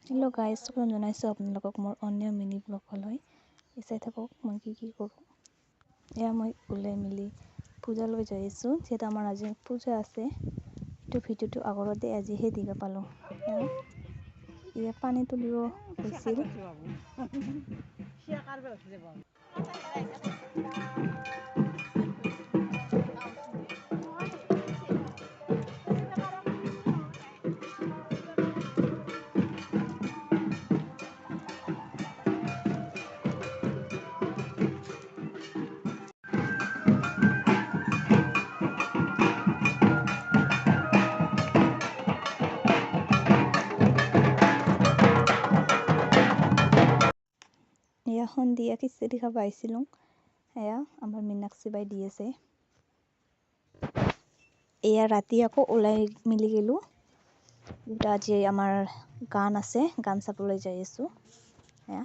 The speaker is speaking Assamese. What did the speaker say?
হেল্ল' গাইজ, স্বাগতম জনাইছোঁ আপোনালোকক মোৰ অন্য মিনি ব্লগলৈ। চাই থাকক মই কি কৰোঁ। এয়া মই ওলাই মেলি পূজালৈ যাই আছোঁ। যিহেতু আমাৰ আজি পূজা আছে, এইটো ভিডিঅ'টো আগৰতে আজিহে দিব পালোঁ। এয়া পানী তুলিব গৈছিল। এয়া সন্ধিয়া খিচিৰি খাব আহিছিলোঁ। এয়া আমাৰ মীনাক্ষী বাই দি আছে। এয়া ৰাতি আকৌ ওলাই মেলি গ'লোঁ। আজি আমাৰ গান আছে, গান চাবলৈ যাই আছোঁ। এয়া